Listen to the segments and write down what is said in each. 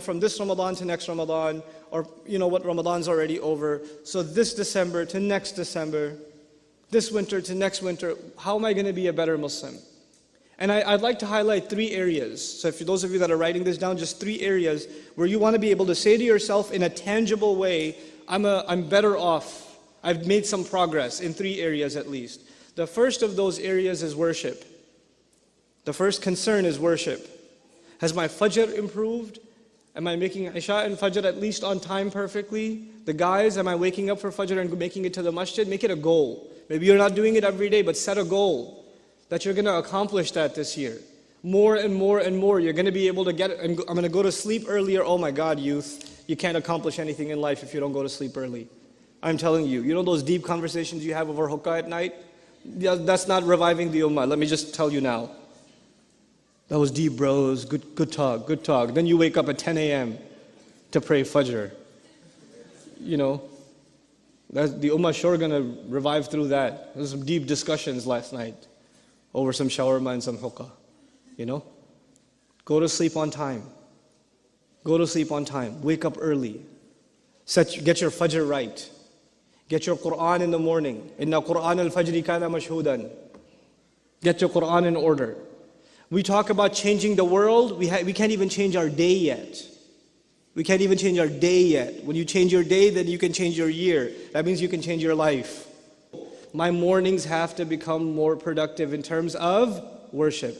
from this Ramadan to next Ramadan, or what, Ramadan's already over. So this December to next December, this winter to next winter, how am I going to be a better Muslim? And I'd like to highlight 3 areas. So for those of you that are writing this down, just 3 areas where you want to be able to say to yourself in a tangible way, I'm better off. I've made some progress in 3 areas at least. The first of those areas is worship. The first concern is worship. Has my Fajr improved? Am I making Isha and Fajr at least on time perfectly? The guys, am I waking up for Fajr and making it to the masjid? Make it a goal. Maybe you're not doing it every day, but set a goal that you're going to accomplish that this year. More and more and more, you're going to be able to get it. And I'm going to go to sleep earlier. Oh my God, youth, you can't accomplish anything in life if you don't go to sleep early. I'm telling you, those deep conversations you have over hookah at night? That's not reviving the ummah. Let me just tell you now. That was deep, bros. Good talk, good talk. Then you wake up at 10 a.m. to pray Fajr. The ummah sure going to revive through that. There was some deep discussions last night over some shawarma and some hookah. Go to sleep on time. Go to sleep on time. Wake up early. Get your Fajr right. Get your Quran in the morning. Inna Quran al-Fajri kana mashhudan. Get your Quran in order. We talk about changing the world. We can't even change our day yet. We can't even change our day yet. When you change your day, then you can change your year. That means you can change your life. My mornings have to become more productive in terms of worship.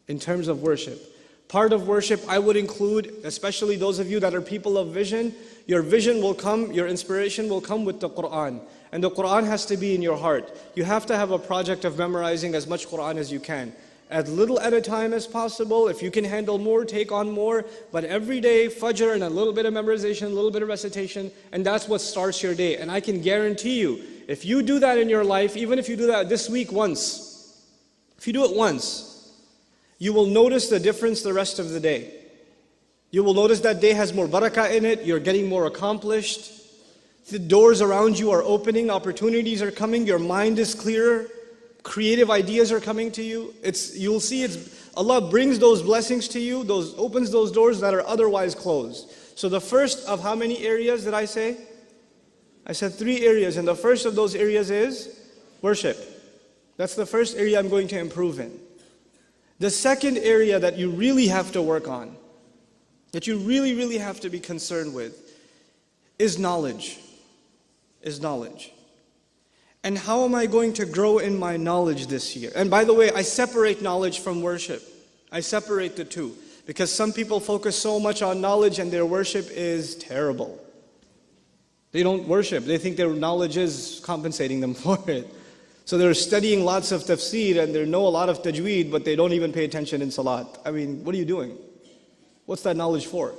In terms of worship. Part of worship I would include, especially those of you that are people of vision, your vision will come, your inspiration will come with the Quran. And the Quran has to be in your heart. You have to have a project of memorizing as much Quran as you can. As little at a time as possible. If you can handle more, take on more. But every day, Fajr and a little bit of memorization, a little bit of recitation, and that's what starts your day. And I can guarantee you, if you do that in your life, even if you do that this week once, if you do it once, you will notice the difference the rest of the day. You will notice that day has more barakah in it, you're getting more accomplished, the doors around you are opening, opportunities are coming, your mind is clearer, creative ideas are coming to you. You'll see Allah brings those blessings to you, opens those doors that are otherwise closed. So the first of how many areas did I say? I said 3 areas, and the first of those areas is worship. That's the first area I'm going to improve in. The second area that you really have to work on, that you really, really have to be concerned with, is knowledge. And how am I going to grow in my knowledge this year? And by the way, I separate knowledge from worship. I separate the two. Because some people focus so much on knowledge and their worship is terrible. They don't worship. They think their knowledge is compensating them for it. So they're studying lots of tafsir and they know a lot of tajweed, but they don't even pay attention in salat. I mean, what are you doing? What's that knowledge for?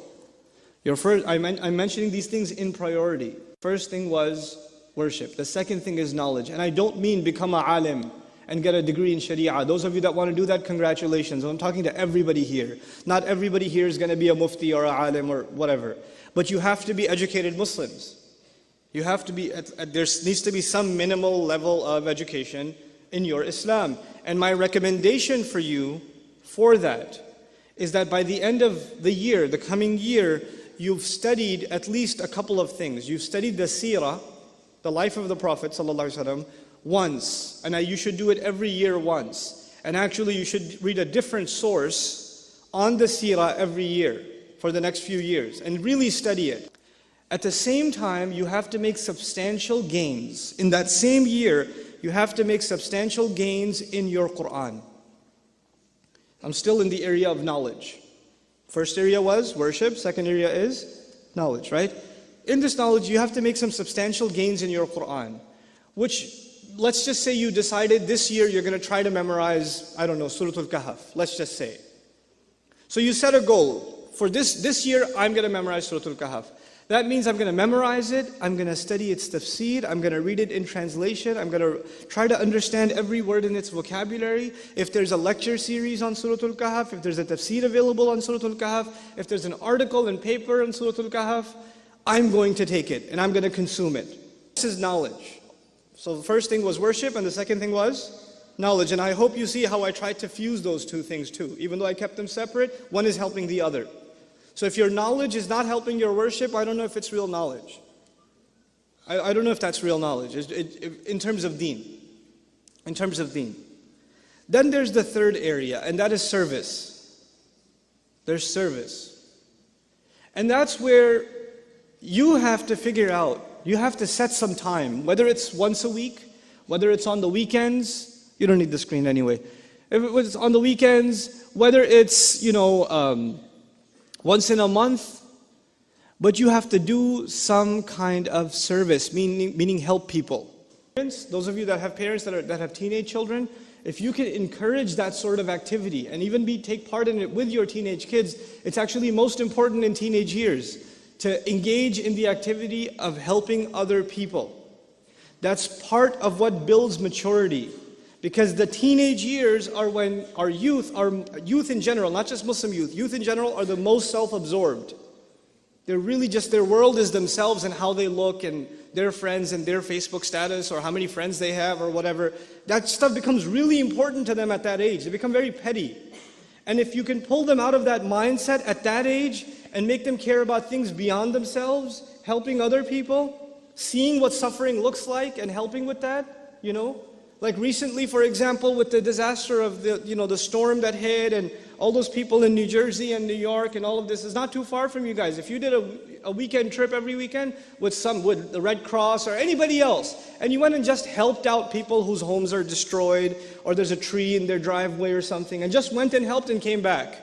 I'm mentioning these things in priority. First thing was worship. The second thing is knowledge. And I don't mean become a alim and get a degree in sharia. Those of you that want to do that, congratulations. I'm talking to everybody here. Not everybody here is going to be a mufti or a alim or whatever. But you have to be educated Muslims. You have to be, there needs to be some minimal level of education in your Islam. And my recommendation for you for that is that by the end of the year, the coming year, you've studied at least a couple of things. You've studied the seerah, the life of the Prophet ﷺ, once. And you should do it every year once. And actually you should read a different source on the seerah every year for the next few years and really study it. At the same time, you have to make substantial gains. In that same year, you have to make substantial gains in your Quran. I'm still in the area of knowledge. First area was worship, second area is knowledge, right? In this knowledge, you have to make some substantial gains in your Quran, which, let's just say you decided this year you're going to try to memorize, I don't know, Surah Al-Kahf, let's just say. So you set a goal. For this year, I'm going to memorize Surah Al-Kahf. That means I'm going to memorize it, I'm going to study its tafsir, I'm going to read it in translation, I'm going to try to understand every word in its vocabulary. If there's a lecture series on Surah Al-Kahf, if there's a tafsir available on Surah Al-Kahf, if there's an article and paper on Surah Al-Kahf, I'm going to take it and I'm going to consume it. This is knowledge. So the first thing was worship and the second thing was knowledge. And I hope you see how I tried to fuse those two things too. Even though I kept them separate, one is helping the other. So if your knowledge is not helping your worship, I don't know if it's real knowledge. I don't know if that's real knowledge in terms of deen. In terms of deen. Then there's the third area, and that is service. There's service. And that's where you have to figure out, you have to set some time, whether it's once a week, whether it's on the weekends. You don't need the screen anyway. If it's on the weekends, whether it's, once in a month, but you have to do some kind of service, meaning help people. Those of you that have parents that have teenage children, if you can encourage that sort of activity and even take part in it with your teenage kids, it's actually most important in teenage years to engage in the activity of helping other people. That's part of what builds maturity. Because the teenage years are when our youth in general, not just Muslim youth in general are the most self-absorbed. They're really just, their world is themselves and how they look and their friends and their Facebook status or how many friends they have or whatever. That stuff becomes really important to them at that age. They become very petty. And if you can pull them out of that mindset at that age and make them care about things beyond themselves, helping other people, seeing what suffering looks like and helping with that, Like recently, for example, with the disaster of the storm that hit and all those people in New Jersey and New York and all of this is not too far from you guys. If you did a weekend trip every weekend with the Red Cross or anybody else, and you went and just helped out people whose homes are destroyed or there's a tree in their driveway or something, and just went and helped and came back.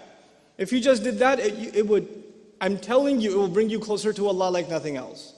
If you just did that, I'm telling you, it will bring you closer to Allah like nothing else.